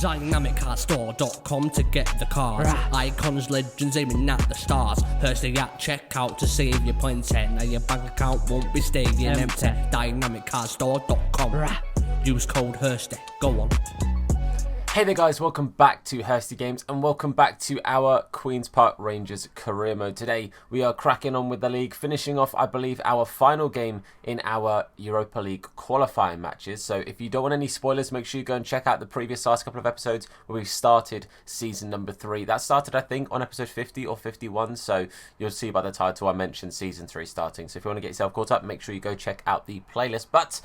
DynamicCarStore.com to get the cars. Icons, legends aiming at the stars. Hursty at checkout to save your points. Now your bank account won't be staying empty. DynamicCarStore.com. Use code Hursty. Go on. Hey there guys, welcome back to Hursty Games and welcome back to our Queen's Park Rangers career mode. Today we are cracking on with the league, finishing off I believe our final game in our Europa League qualifying matches. So if you don't want any spoilers, make sure you go and check out the previous last couple of episodes where we started season number 3. That started I think on episode 50 or 51, so you'll see by the title I mentioned season 3 starting. So if you want to get yourself caught up, make sure you go check out the playlist. But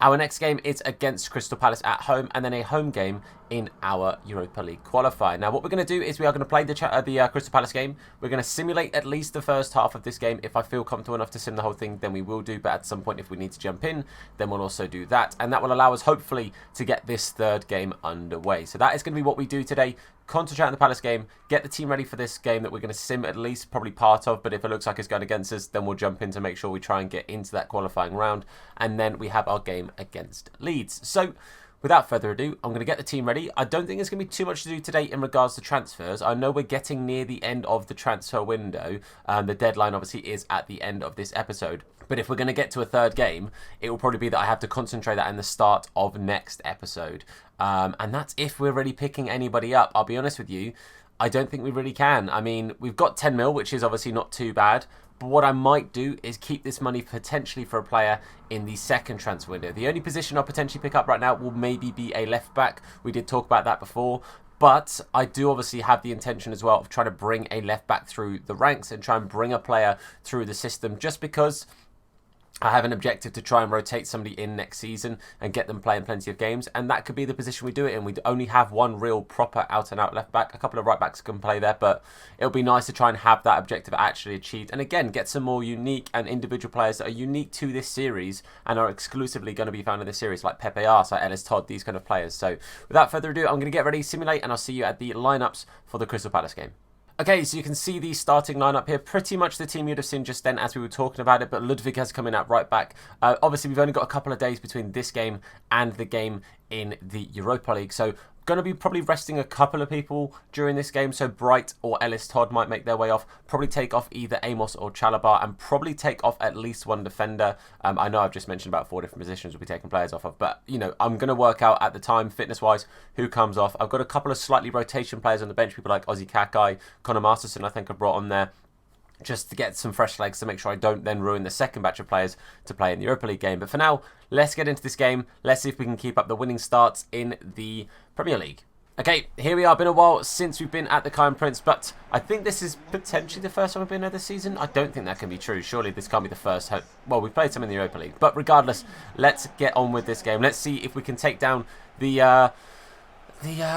our next game is against Crystal Palace at home, and then a home game in our Europa League qualifier. Now, what we're going to do is we are going to play the Crystal Palace game. We're going to simulate at least the first half of this game. If I feel comfortable enough to sim the whole thing, then we will do. But at some point, if we need to jump in, then we'll also do that. And that will allow us, hopefully, to get this third game underway. So that is going to be what we do today. Concentrate on the Palace game, get the team ready for this game that we're going to sim at least, probably part of, but if it looks like it's going against us, then we'll jump in to make sure we try and get into that qualifying round, and then we have our game against Leeds. So, without further ado, I'm going to get the team ready. I don't think there's going to be too much to do today in regards to transfers. I know we're getting near the end of the transfer window. The deadline obviously is at the end of this episode. But if we're going to get to a third game, it will probably be that I have to concentrate that in the start of next episode. And that's if we're really picking anybody up. I'll be honest with you, I don't think we really can. I mean, we've got 10 mil, which is obviously not too bad. But what I might do is keep this money potentially for a player in the second transfer window. The only position I'll potentially pick up right now will maybe be a left back. We did talk about that before. But I do obviously have the intention as well of trying to bring a left back through the ranks and try and bring a player through the system, just because I have an objective to try and rotate somebody in next season and get them playing plenty of games, and that could be the position we do it in. We only have one real proper out-and-out left back. A couple of right backs can play there, but it'll be nice to try and have that objective actually achieved. And again, get some more unique and individual players that are unique to this series and are exclusively going to be found in this series, like Pepe Arce, like Ellis Todd, these kind of players. So without further ado, I'm going to get ready, simulate, and I'll see you at the lineups for the Crystal Palace game. Okay, so you can see the starting lineup here. Pretty much the team you'd have seen just then as we were talking about it, but Ludwig has come in at right back. Obviously, we've only got a couple of days between this game and the game in the Europa League, so going to be probably resting a couple of people during this game. So Bright or Ellis Todd might make their way off. Probably take off either Amos or Chalabar, and probably take off at least one defender. I know I've just mentioned about 4 different positions we'll be taking players off of, but you know, I'm going to work out at the time, fitness-wise, who comes off. I've got a couple of slightly rotation players on the bench, people like Ozzy Kakai, Connor Masterson, I think I've brought on there, just to get some fresh legs to make sure I don't then ruin the second batch of players to play in the Europa League game. But for now, let's get into this game. Let's see if we can keep up the winning starts in the Premier League. Okay, here we are. Been a while since we've been at the Kion Prince, but I think this is potentially the first time we've been there this season. I don't think that can be true. Surely this can't be the first. Well, we've played some in the Europa League, but regardless, let's get on with this game. Let's see if we can take down the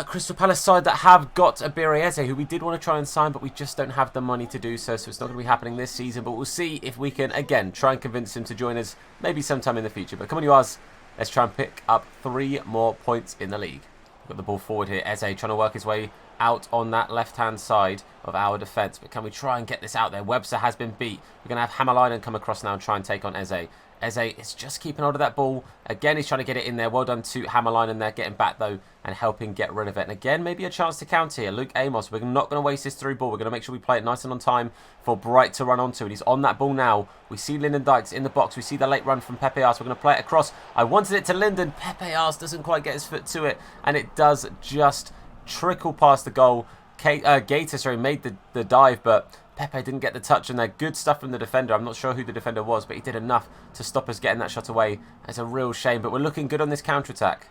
Crystal Palace side that have got Abiri Eze, who we did want to try and sign, but we just don't have the money to do so, so it's not going to be happening this season. But we'll see if we can, again, try and convince him to join us maybe sometime in the future. But come on, you Oz, let's try and pick up 3 more points in the league. Got the ball forward here. Eze trying to work his way out on that left-hand side of our defence. But can we try and get this out there? Webster has been beat. We're going to have Hammerleinen come across now and try and take on Eze. Eze is just keeping hold of that ball. Again, he's trying to get it in there. Well done to Hammerleinen there, getting back though and helping get rid of it. And again, maybe a chance to counter here. Luke Amos, we're not going to waste this through ball. We're going to make sure we play it nice and on time for Bright to run onto. And he's on that ball now. We see Lyndon Dykes in the box. We see the late run from Pepe Arce. We're going to play it across. I wanted it to Lyndon. Pepe Arce doesn't quite get his foot to it. And it does just trickle past the goal. Gator, made the dive, but Pepe didn't get the touch, and they're good stuff from the defender. I'm not sure who the defender was, but he did enough to stop us getting that shot away. It's a real shame, but we're looking good on this counter-attack.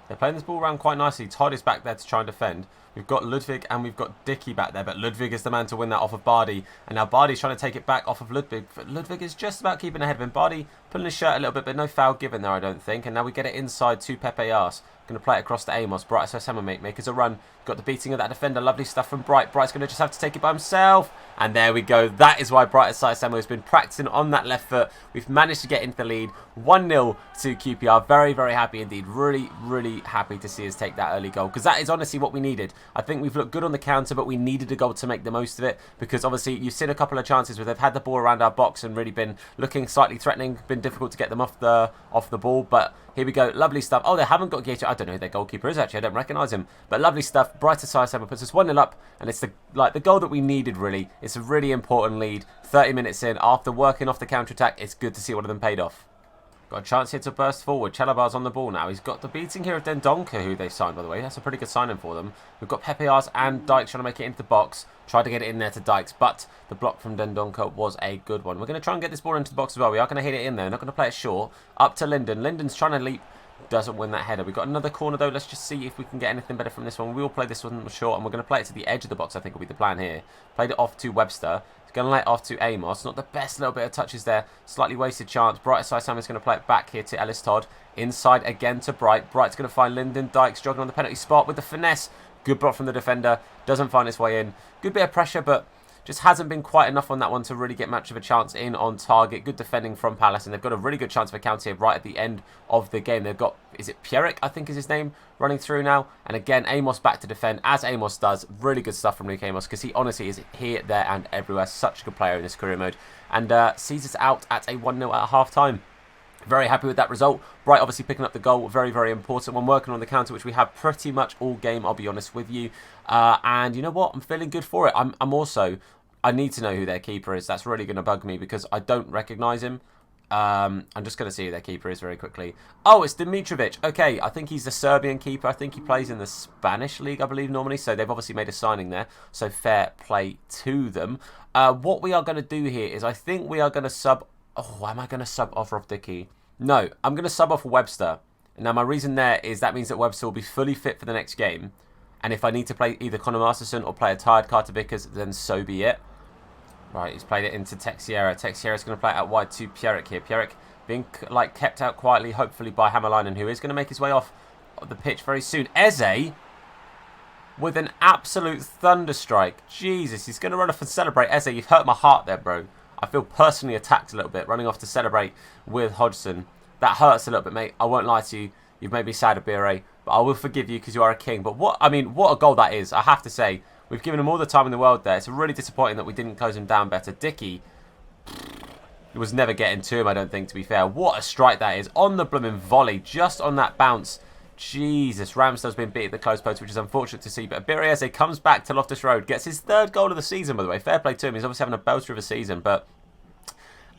They're playing this ball around quite nicely. Todd is back there to try and defend. We've got Ludwig and we've got Dicky back there, but Ludwig is the man to win that off of Bardi. And now Bardi's trying to take it back off of Ludwig. But Ludwig is just about keeping ahead of him. Bardi pulling his shirt a little bit, but no foul given there, I don't think. And now we get it inside to Pepe Arce. Going to play it across to Amos. Bright, so Samuel makes a run. Got the beating of that defender. Lovely stuff from Bright. Bright's going to just have to take it by himself. And there we go. That is why Bright Aside Samuel has been practicing on that left foot. We've managed to get into the lead. 1-0 to QPR. Very, very happy indeed. Really, really happy to see us take that early goal, because that is honestly what we needed. I think we've looked good on the counter, but we needed a goal to make the most of it, because obviously you've seen a couple of chances where they've had the ball around our box and really been looking slightly threatening, been difficult to get them off the ball, but here we go. Lovely stuff. Oh, they haven't got Gator. I don't know who their goalkeeper is, actually. I don't recognise him. But lovely stuff. Brighter side puts us 1-0 up, and it's the goal that we needed, really. It's a really important lead. 30 minutes in, after working off the counter-attack, it's good to see one of them paid off. Got a chance here to burst forward. Chalabar's on the ball now. He's got the beating here of Dendonka, who they signed, by the way. That's a pretty good signing for them. We've got PPRs and Dykes trying to make it into the box. Tried to get it in there to Dykes, but the block from Dendonka was a good one. We're going to try and get this ball into the box as well. We are going to hit it in there. We're not going to play it short. Up to Linden. Linden's trying to leap. Doesn't win that header. We've got another corner, though. Let's just see if we can get anything better from this one. We will play this one short, and we're going to play it to the edge of the box, I think will be the plan here. Played it off to Webster. Going to let it off to Amos. Not the best little bit of touches there. Slightly wasted chance. Bright side Sam is going to play it back here to Ellis Todd. Inside again to Bright. Bright's going to find Lyndon Dykes jogging on the penalty spot with the finesse. Good block from the defender. Doesn't find its way in. Good bit of pressure, but just hasn't been quite enough on that one to really get much of a chance in on target. Good defending from Palace, and they've got a really good chance of a counter here right at the end of the game. They've got, is it Pierrick, I think is his name, running through now. And again, Amos back to defend, as Amos does. Really good stuff from Luke Amos, because he honestly is here, there, and everywhere. Such a good player in this career mode. And sees us out at a 1-0 at half-time. Very happy with that result. Bright obviously picking up the goal. Very, very important one. Working on the counter, which we have pretty much all game, I'll be honest with you. And you know what? I'm feeling good for it. I'm also... I need to know who their keeper is. That's really going to bug me because I don't recognise him. I'm just going to see who their keeper is very quickly. Oh, it's Dimitrovic. Okay, I think he's the Serbian keeper. I think he plays in the Spanish league, I believe, normally. So they've obviously made a signing there. So fair play to them. What we are going to do here is I think we are going to sub... Oh, am I going to sub off Rob Dickey? No, I'm going to sub off Webster. Now, my reason there is that means that Webster will be fully fit for the next game. And if I need to play either Conor Masterson or play a tired Carter Vickers, then so be it. Right, he's played it into Texiera. Texiera's going to play it out wide to Pierrick here. Pierrick being kept out quietly, hopefully by Hammerleinen, who is going to make his way off the pitch very soon. Eze with an absolute thunderstrike. Jesus, he's going to run off and celebrate. Eze, you've hurt my heart there, bro. I feel personally attacked a little bit, running off to celebrate with Hodgson. That hurts a little bit, mate. I won't lie to you. You've made me sad, Abire, but I will forgive you because you are a king. But what a goal that is, I have to say. We've given him all the time in the world there. It's really disappointing that we didn't close him down better. Dickey was never getting to him, I don't think, to be fair. What a strike that is. On the blooming volley, just on that bounce. Jesus, Ramsdale's been beat at the close post, which is unfortunate to see. But Abire Eze comes back to Loftus Road, gets his third goal of the season, by the way. Fair play to him. He's obviously having a belter of a season, but...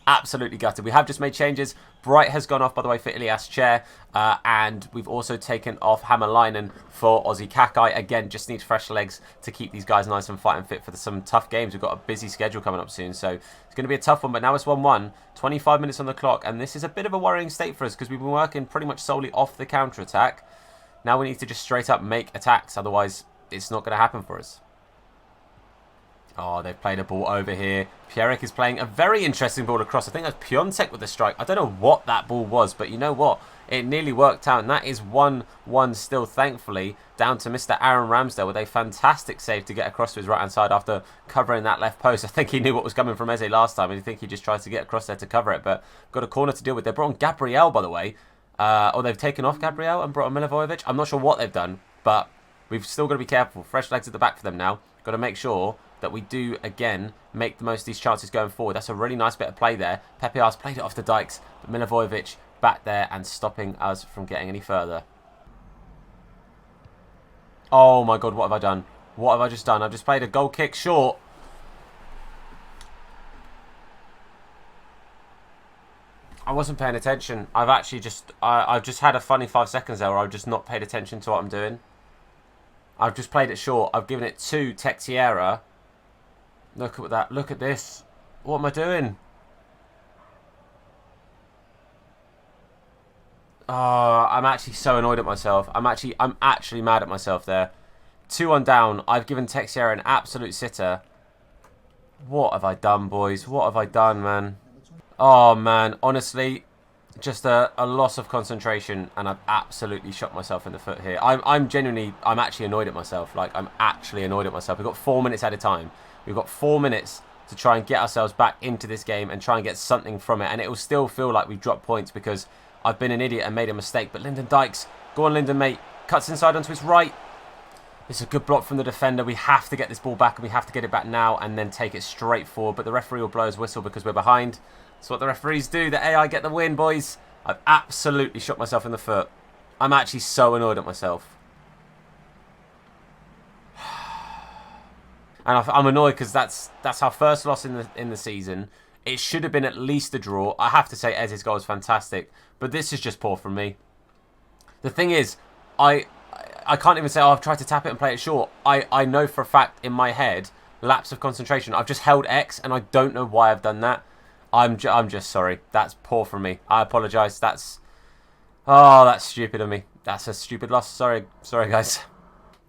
absolutely gutted. We have just made changes. Bright has gone off, by the way, for Ilias Chair. And we've also taken off Hammerleinen for Ozzy Kakai. Again, just need fresh legs to keep these guys nice and fighting fit for some tough games. We've got a busy schedule coming up soon. So it's going to be a tough one. But now it's 1-1. 25 minutes on the clock. And this is a bit of a worrying state for us because we've been working pretty much solely off the counter-attack. Now we need to just straight up make attacks. Otherwise, it's not going to happen for us. Oh, they've played a ball over here. Pierrick is playing a very interesting ball across. I think that's Piontek with the strike. I don't know what that ball was, but you know what? It nearly worked out, and that is 1-1 still, thankfully, down to Mr. Aaron Ramsdale with a fantastic save to get across to his right-hand side after covering that left post. I think he knew what was coming from Eze last time, and I think he just tried to get across there to cover it, but got a corner to deal with. They brought on Gabriel, by the way. Or they've taken off Gabriel and brought on Milivojevic. I'm not sure what they've done, but we've still got to be careful. Fresh legs at the back for them now. Got to make sure that we do, again, make the most of these chances going forward. That's a really nice bit of play there. PPR's played it off to Dykes, but Milivojevic back there and stopping us from getting any further. Oh my God, what have I done? What have I just done? I've just played a goal kick short. I wasn't paying attention. I've actually just... I've just had a funny 5 seconds there where I've just not paid attention to what I'm doing. I've just played it short. I've given it to Texiera. Look at that. Look at this. What am I doing? Oh, I'm actually so annoyed at myself. I'm actually mad at myself there. 2-1 down. I've given Texiera an absolute sitter. What have I done, boys? What have I done, man? Oh, man. Honestly, just a loss of concentration, and I've absolutely shot myself in the foot here. I'm actually annoyed at myself. Like, I'm actually annoyed at myself. We've got 4 minutes at a time. We've got 4 minutes to try and get ourselves back into this game and try and get something from it. And it will still feel like we've dropped points because I've been an idiot and made a mistake. But Lyndon Dykes, go on, Lyndon, mate. Cuts inside onto his right. It's a good block from the defender. We have to get this ball back, and we have to get it back now and then take it straight forward. But the referee will blow his whistle because we're behind. That's what the referees do. The AI get the win, boys. I've absolutely shot myself in the foot. I'm actually so annoyed at myself. And I'm annoyed because that's our first loss in the season. It should have been at least a draw. I have to say, Ez's goal is fantastic, but this is just poor from me. The thing is, I can't even say, oh, I've tried to tap it and play it short. I know for a fact in my head, lapse of concentration. I've just held X, and I don't know why I've done that. I'm just sorry. That's poor from me. I apologise. That's stupid of me. That's a stupid loss. Sorry, guys.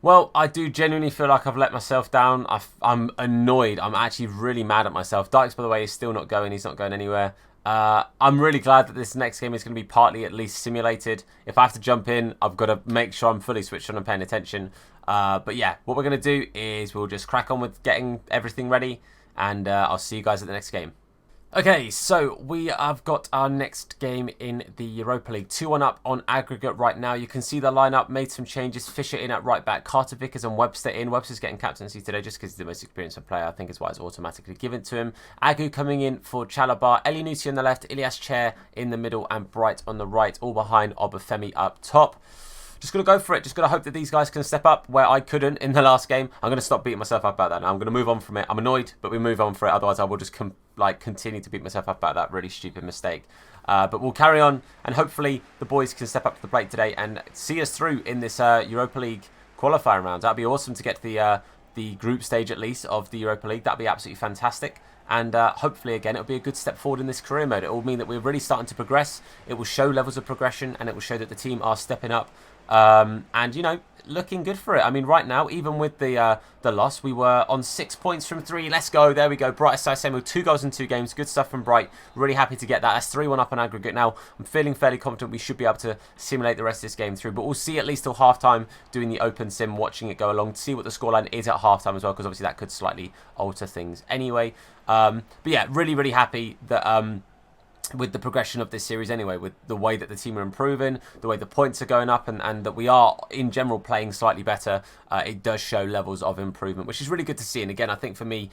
Well, I do genuinely feel like I've let myself down. I'm annoyed. I'm actually really mad at myself. Dykes, by the way, is still not going. He's not going anywhere. I'm really glad that this next game is going to be partly at least simulated. If I have to jump in, I've got to make sure I'm fully switched on and paying attention. But yeah, what we're going to do is we'll just crack on with getting everything ready. And I'll see you guys at the next game. Okay, so we have got our next game in the Europa League. 2-1 up on aggregate right now. You can see the lineup, made some changes. Fisher in at right back, Carter Vickers and Webster in. Webster's getting captaincy today just because he's the most experienced player. I think is why it's automatically given to him. Agu coming in for Chalabar. Elinusi on the left, Ilias Chair in the middle and Bright on the right. All behind Obafemi up top. Just going to go for it. Just going to hope that these guys can step up where I couldn't in the last game. I'm going to stop beating myself up about that now. I'm going to move on from it. I'm annoyed, but we move on for it. Otherwise, I will just continue to beat myself up about that really stupid mistake. But we'll carry on, and hopefully the boys can step up to the plate today and see us through in this Europa League qualifying round. That'd be awesome to get to the group stage at least of the Europa League. That'd be absolutely fantastic. And hopefully, again, it'll be a good step forward in this career mode. It will mean that we're really starting to progress. It will show levels of progression, and it will show that the team are stepping up. And, you know, looking good for it. I mean, right now, even with the loss, we were on 6 points from 3. Let's go. There we go. Bright Samuel, 2 goals in 2 games. Good stuff from Bright. Really happy to get that. That's 3-1 up on aggregate now. I'm feeling fairly confident we should be able to simulate the rest of this game through. But we'll see at least till half-time doing the open sim, watching it go along to see what the scoreline is at half-time as well, because obviously that could slightly alter things anyway. But yeah, really, really happy that... with the progression of this series anyway, with the way that the team are improving, the way the points are going up, and that we are, in general, playing slightly better, it does show levels of improvement, which is really good to see. And again, I think for me,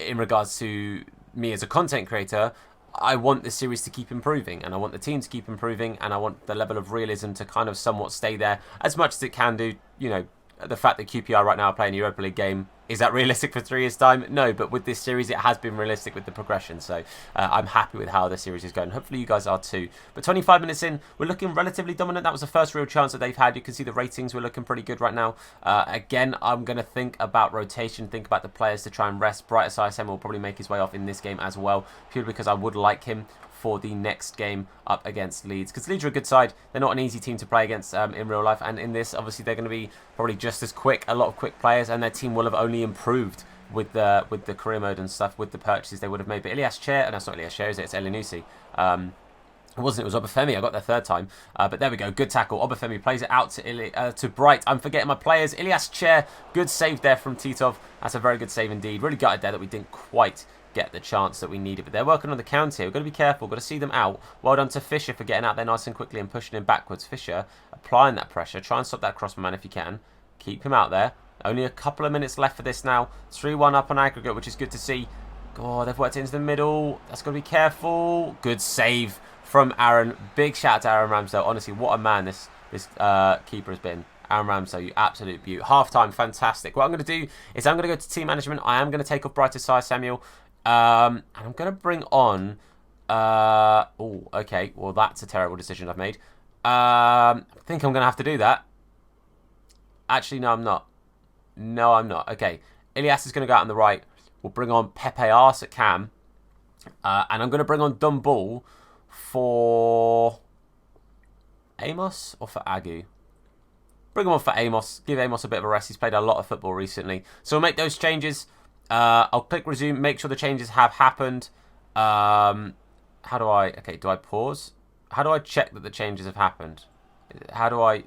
in regards to me as a content creator, I want this series to keep improving, and I want the team to keep improving, and I want the level of realism to kind of somewhat stay there as much as it can do. You know, the fact that QPR right now are playing a Europa League game, is that realistic for 3 years' time? No, but with this series, it has been realistic with the progression. So I'm happy with how the series is going. Hopefully you guys are too. But 25 minutes in, we're looking relatively dominant. That was the first real chance that they've had. You can see the ratings were looking pretty good right now. Again, I'm going to think about rotation, think about the players to try and rest. Bright ISM will probably make his way off in this game as well, purely because I would like him for the next game up against Leeds, because Leeds are a good side. They're not an easy team to play against in real life, and in this, obviously, they're going to be probably just as quick, a lot of quick players, and their team will have only improved with the career mode and stuff, with the purchases they would have made. But Ilias Chair, and that's not Ilias Chair, is it? It's Elinusi. It wasn't, it was Obafemi. I got there third time. But there we go. Good tackle. Obafemi plays it out to Bright. I'm forgetting my players. Ilias Chair. Good save there from Titov. That's a very good save indeed. Really gutted there that we didn't quite get the chance that we needed. But they're working on the counter here. We've got to be careful. We've got to see them out. Well done to Fisher for getting out there nice and quickly and pushing him backwards. Fisher applying that pressure. Try and stop that crossman if you can. Keep him out there. Only a couple of minutes left for this now. 3-1 up on aggregate, which is good to see. Oh, they've worked it into the middle. That's got to be careful. Good save from Aaron. Big shout out to Aaron Ramsdale. Honestly, what a man this keeper has been. Aaron Ramsdale, you absolute beaut. Half-time, fantastic. What I'm going to do is I'm going to go to team management. I am going to take off Bright Samuel. And I'm going to bring on... oh, okay. Well, that's a terrible decision I've made. I think I'm going to have to do that. Actually, no, I'm not. No, I'm not. Okay. Ilias is going to go out on the right. We'll bring on Pepe Arce at cam. And I'm going to bring on Dumball for Amos or for Agu. Bring him on for Amos. Give Amos a bit of a rest. He's played a lot of football recently. So we'll make those changes. I'll click resume, make sure the changes have happened. How do I... Okay, do I pause? How do I check that the changes have happened? How do I...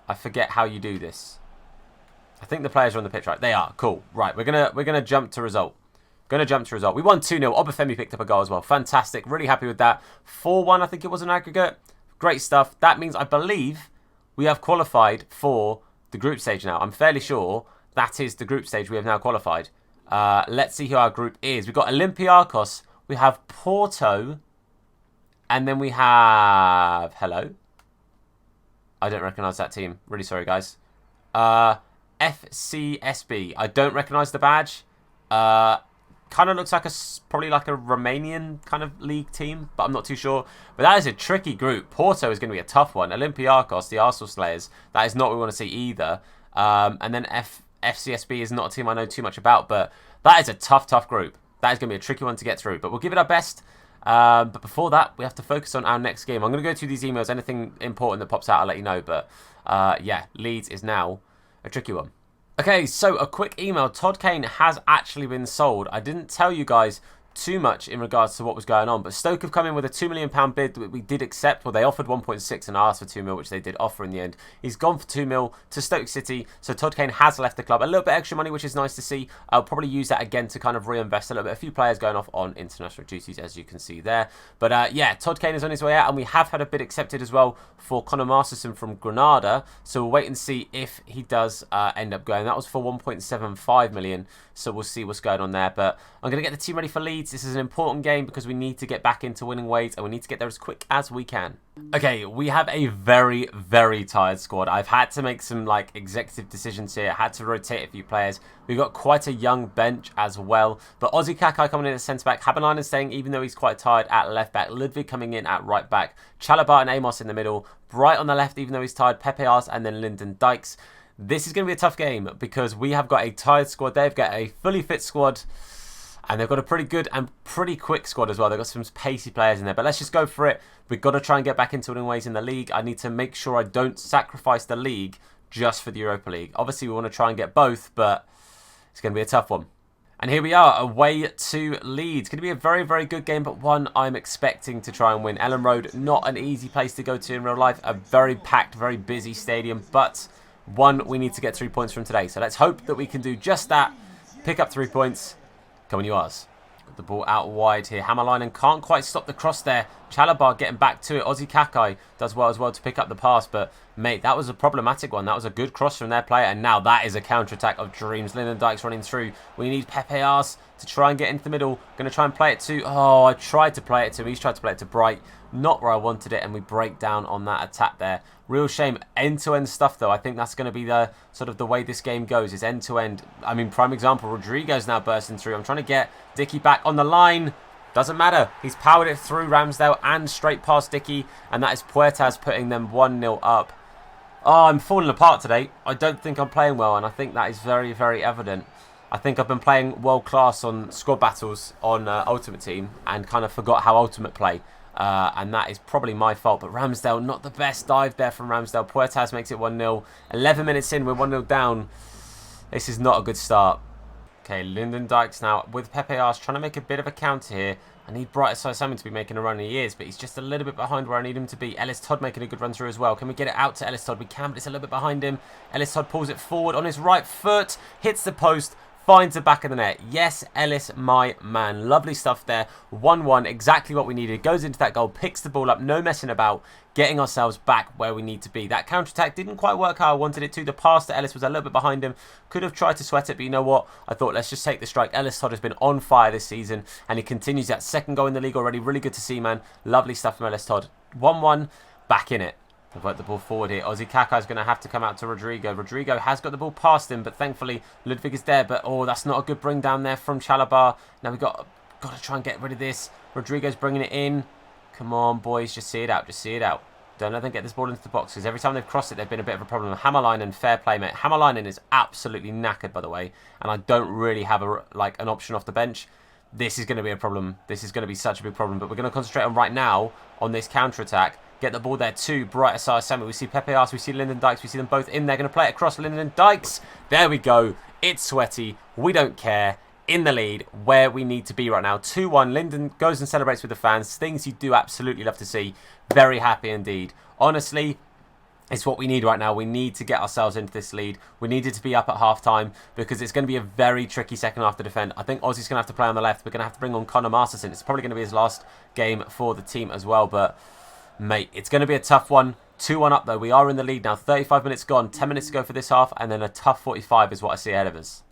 I forget how you do this. I think the players are on the pitch, right? They are. Cool. Right, we're gonna jump to result. We won 2-0. Obafemi picked up a goal as well. Fantastic. Really happy with that. 4-1, I think it was an aggregate. Great stuff. That means, I believe, we have qualified for the group stage now. I'm fairly sure that is the group stage we have now qualified. Let's see who our group is. We've got Olympiacos, We have Porto. And then we have... Hello? I don't recognise that team. Really sorry, guys. FCSB. I don't recognise the badge. Kind of looks like probably like a Romanian kind of league team, but I'm not too sure. But that is a tricky group. Porto is going to be a tough one. Olympiacos, the Arsenal Slayers, that is not what we want to see either. And then FCSB is not a team I know too much about, but that is a tough group. That is going to be a tricky one to get through, but we'll give it our best. But before that, we have to focus on our next game. I'm going to go through these emails. Anything important that pops out, I'll let you know. But yeah, Leeds is now a tricky one. Okay, so a quick email. Todd Kane has actually been sold. I didn't tell you guys too much in regards to what was going on, but Stoke have come in with a £2 million bid that we did accept. Well, they offered 1.6 and asked for 2 mil, which they did offer in the end. He's gone for 2 mil to Stoke City, so Todd Kane has left the club. A little bit extra money, which is nice to see. I'll probably use that again to kind of reinvest a little bit. A few players going off on international duties, as you can see there. But yeah, Todd Kane is on his way out, and we have had a bid accepted as well for Conor Masterson from Granada, so we'll wait and see if he does end up going. That was for 1.75 million, so we'll see what's going on there. But I'm going to get the team ready for Leeds. This is an important game because we need to get back into winning ways, and we need to get there as quick as we can. Okay, we have a very tired squad. I've had to make some like executive decisions here. I had to rotate a few players. We've got quite a young bench as well. But Ozzy Kakai coming in at centre-back. Habanainen staying even though he's quite tired at left-back. Ludwig coming in at right-back. Chalobah and Amos in the middle. Bright on the left even though he's tired. Pepe Ars and then Lyndon Dykes. This is going to be a tough game because we have got a tired squad. They've got a fully fit squad. And they've got a pretty good and pretty quick squad as well. They've got some pacey players in there. But let's just go for it. We've got to try and get back into winning ways in the league. I need to make sure I don't sacrifice the league just for the Europa League. Obviously, we want to try and get both, but it's going to be a tough one. And here we are, away to Leeds. Going to be a very good game, but one I'm expecting to try and win. Ellen Road, not an easy place to go to in real life. A very packed, very busy stadium, but one we need to get 3 points from today. So let's hope that we can do just that. Pick up 3 points. Come on, you Ars. Got the ball out wide here. Hammerlinen can't quite stop the cross there. Chalobah getting back to it. Ozzy Kakai does well as well to pick up the pass. But, mate, that was a problematic one. That was a good cross from their player. And now that is a counter-attack of dreams. Lyndon Dykes running through. We need Pepe Ars to try and get into the middle. Going to try and play it to... Oh, I tried to play it to him. He's tried to play it to Bright. Not where I wanted it. And we break down on that attack there. Real shame. End-to-end stuff, though. I think that's going to be the sort of the way this game goes. Is end-to-end. I mean, prime example. Rodrigo's now bursting through. I'm trying to get Dickey back on the line. Doesn't matter. He's powered it through Ramsdale and straight past Dickey. And that is Puertas putting them 1-0 up. Oh, I'm falling apart today. I don't think I'm playing well. And I think that is very evident. I think I've been playing world class on squad battles on Ultimate Team. And kind of forgot how Ultimate play. And that is probably my fault. But Ramsdale, not the best dive there from Ramsdale. Puertas makes it 1-0. 11 minutes in, we're 1-0 down. This is not a good start. Okay, Lyndon Dykes now with Pepe Ars trying to make a bit of a counter here. I need Bright Simon to be making a run, and he is, but he's just a little bit behind where I need him to be. Ellis Todd making a good run through as well. Can we get it out to Ellis Todd? We can, but it's a little bit behind him. Ellis Todd pulls it forward on his right foot, hits the post, finds the back of the net. Yes, Ellis, my man. Lovely stuff there. 1-1, exactly what we needed. Goes into that goal, picks the ball up, no messing about, getting ourselves back where we need to be. That counter-attack didn't quite work how I wanted it to. The pass to Ellis was a little bit behind him. Could have tried to sweat it, but you know what? I thought, let's just take the strike. Ellis Todd has been on fire this season, and he continues that second goal in the league already. Really good to see, man. Lovely stuff from Ellis Todd. 1-1, back in it. They've worked the ball forward here. Ozzy Kakai is going to have to come out to Rodrigo. Rodrigo has got the ball past him, but thankfully Ludwig is there. But, oh, that's not a good bring down there from Chalobah. Now we've got to try and get rid of this. Rodrigo's bringing it in. Come on, boys. Just see it out. Just see it out. Don't let them get this ball into the box, because every time they've crossed it, they've been a bit of a problem. Hammerlinen, fair play, mate. Hammerlinen is absolutely knackered, by the way, and I don't really have an option off the bench. This is going to be a problem. This is going to be such a big problem, but we're going to concentrate on right now on this counter-attack. Get the ball there to Bright Asar. We see Pepe Ars, we see Lyndon Dykes, we see them both in there. Going to play it across Lyndon Dykes. There we go. It's sweaty. We don't care. In the lead, where we need to be right now. 2-1. Lyndon goes and celebrates with the fans. Things you do absolutely love to see. Very happy indeed. Honestly, it's what we need right now. We need to get ourselves into this lead. We needed to be up at half-time because it's going to be a very tricky second half to defend. I think Ozzy's going to have to play on the left. We're going to have to bring on Conor Masterson. It's probably going to be his last game for the team as well, but... mate, it's going to be a tough one. 2-1 up, though. We are in the lead now. 35 minutes gone. 10 minutes to go for this half. And then a tough 45 is what I see ahead of us.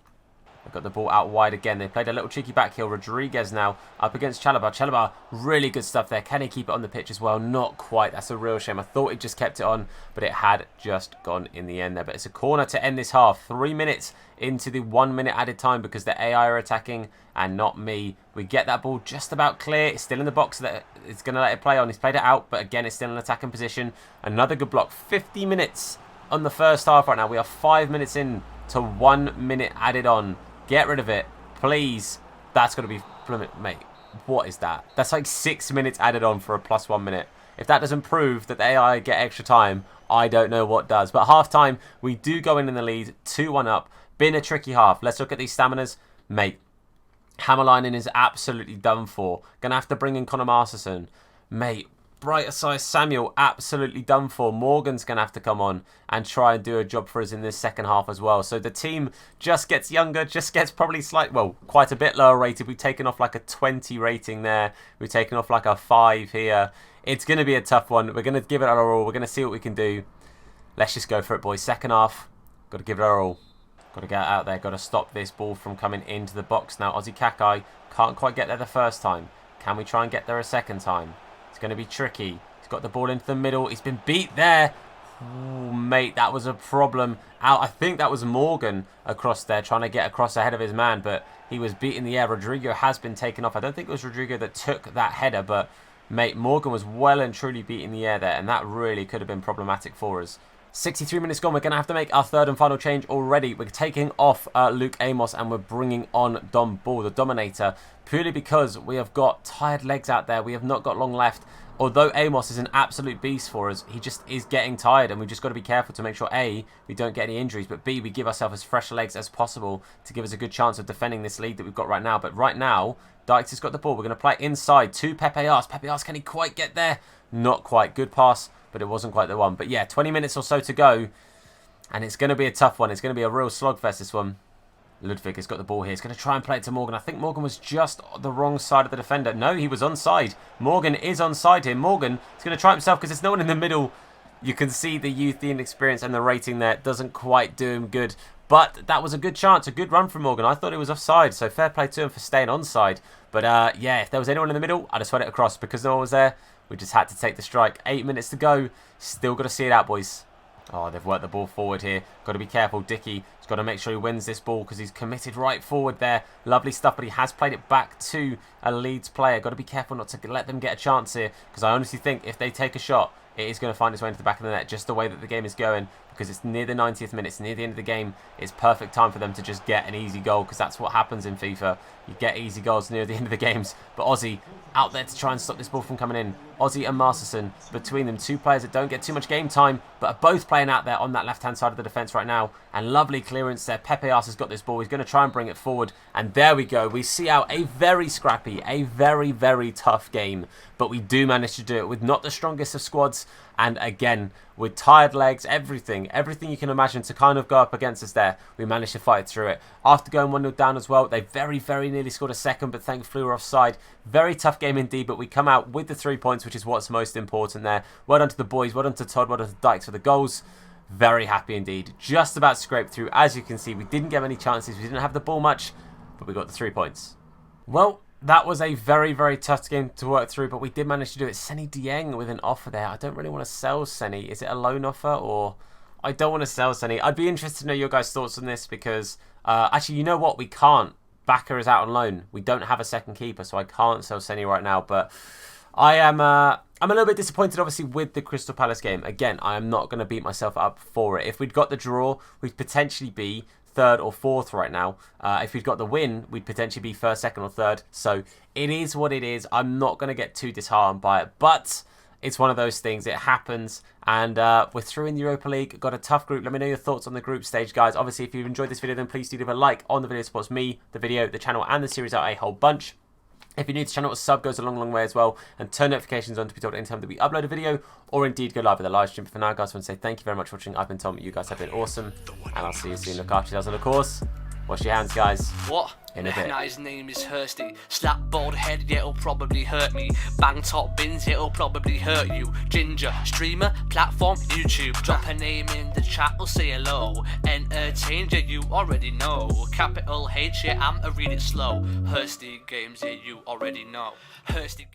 They've got the ball out wide again. They played a little cheeky back heel. Rodriguez now up against Chalobah. Chalobah, really good stuff there. Can he keep it on the pitch as well? Not quite. That's a real shame. I thought it just kept it on, but it had just gone in the end there. But it's a corner to end this half. 3 minutes into the 1 minute added time because the AI are attacking and not me. We get that ball just about clear. It's still in the box that it's going to let it play on. He's played it out, but again, it's still in attacking position. Another good block. 50 minutes on the first half right now. We are 5 minutes in to 1 minute added on. Get rid of it, please. That's got to be... Mate, what is that? That's like 6 minutes added on for a plus 1 minute. If that doesn't prove that the AI get extra time, I don't know what does. But half-time, we do go in the lead, 2-1 up. Been a tricky half. Let's look at these staminas. Mate, Hammerlinen is absolutely done for. Going to have to bring in Conor Masterson. Mate, brighter side Samuel, absolutely done for. Morgan's going to have to come on and try and do a job for us in this second half as well. So the team just gets younger, just gets probably quite a bit lower rated. We've taken off like a 20 rating there. We've taken off like a 5 here. It's going to be a tough one. We're going to give it our all. We're going to see what we can do. Let's just go for it, boys. Second half, got to give it our all. Got to get out there. Got to stop this ball from coming into the box now. Ozzy Kakai can't quite get there the first time. Can we try and get there a second time? It's going to be tricky. He's got the ball into the middle. He's been beat there. Ooh, mate, that was a problem. Out. I think that was Morgan across there trying to get across ahead of his man, but he was beat in the air. Rodrigo has been taken off. I don't think it was Rodrigo that took that header, but, mate, Morgan was well and truly beat in the air there, and that really could have been problematic for us. 63 minutes gone. We're going to have to make our third and final change already. We're taking off Luke Amos and we're bringing on Dom Ball, the Dominator, purely because we have got tired legs out there. We have not got long left. Although Amos is an absolute beast for us, he just is getting tired, and we've just got to be careful to make sure, A, we don't get any injuries, but B, we give ourselves as fresh legs as possible to give us a good chance of defending this lead that we've got right now. But right now, Dykes has got the ball. We're going to play inside to Pepe Ars. Pepe Ars, can he quite get there? Not quite. Good pass, but it wasn't quite the one. But yeah, 20 minutes or so to go, and it's going to be a tough one. It's going to be a real slugfest, this one. Ludwig has got the ball here. He's going to try and play it to Morgan. I think Morgan was just the wrong side of the defender. No, he was onside. Morgan is onside here. Morgan is going to try himself because there's no one in the middle. You can see the youth, the inexperience, and the rating there doesn't quite do him good. But that was a good chance, a good run from Morgan. I thought it was offside, so fair play to him for staying onside. But yeah, if there was anyone in the middle, I'd have sweat it across. Because no one was there, we just had to take the strike. 8 minutes to go. Still got to see it out, boys. Oh, they've worked the ball forward here. Got to be careful. Dickey has got to make sure he wins this ball because he's committed right forward there. Lovely stuff, but he has played it back to a Leeds player. Got to be careful not to let them get a chance here because I honestly think if they take a shot, it is going to find its way into the back of the net, just the way that the game is going, because it's near the 90th minute, it's near the end of the game. It's perfect time for them to just get an easy goal, because that's what happens in FIFA. You get easy goals near the end of the games. But Ozzy out there to try and stop this ball from coming in. Ozzy and Masterson, between them, two players that don't get too much game time, but are both playing out there on that left-hand side of the defence right now. And lovely clearance there. Pepe Ars has got this ball. He's going to try and bring it forward. And there we go. We see out a very scrappy, a very, very tough game. But we do manage to do it with not the strongest of squads. And again, with tired legs, everything you can imagine to kind of go up against us there, we managed to fight through it. After going 1-0 down as well, they very, very nearly scored a second, but thankfully we're offside. Very tough game indeed, but we come out with the 3 points, which is what's most important there. Well done to the boys, well done to Todd, well done to Dykes for the goals. Very happy indeed. Just about scraped through. As you can see, we didn't get many chances, we didn't have the ball much, but we got the 3 points. Well, that was a very, very tough game to work through, but we did manage to do it. Senny Dieng with an offer there. I don't really want to sell Senny. Is it a loan offer or... I don't want to sell Senny. I'd be interested to know your guys' thoughts on this because... actually, you know what? We can't. Backer is out on loan. We don't have a second keeper, so I can't sell Senny right now. But I'm a little bit disappointed, obviously, with the Crystal Palace game. Again, I am not going to beat myself up for it. If we'd got the draw, we'd potentially be 3rd or 4th right now. If we'd got the win, we'd potentially be 1st, 2nd or 3rd. So it is what it is. I'm not going to get too disheartened by it, but it's one of those things. It happens, and we're through in the Europa League. Got a tough group. Let me know your thoughts on the group stage, guys. Obviously, if you've enjoyed this video, then please do leave a like on the video. It supports me, the video, the channel, and the series out a whole bunch. If you're new to the channel, a sub goes a long, long way as well. And turn notifications on to be told anytime that we upload a video or indeed go live with a live stream. But for now, guys, I want to say thank you very much for watching. I've been Tom. You guys have been awesome. And I'll see you soon. Look after yourselves. And of course, Wash your hands, guys. What? In a bit. Now his name is Hursty. Slap bald head, yeah, it'll probably hurt me. Bang top bins, it'll probably hurt you. Ginger, streamer, platform, YouTube. Drop a name in the chat, we'll say hello. Entertained, yeah, you already know. Capital H, yeah, I'm a read it slow. Hursty Games, yeah, you already know. Hursty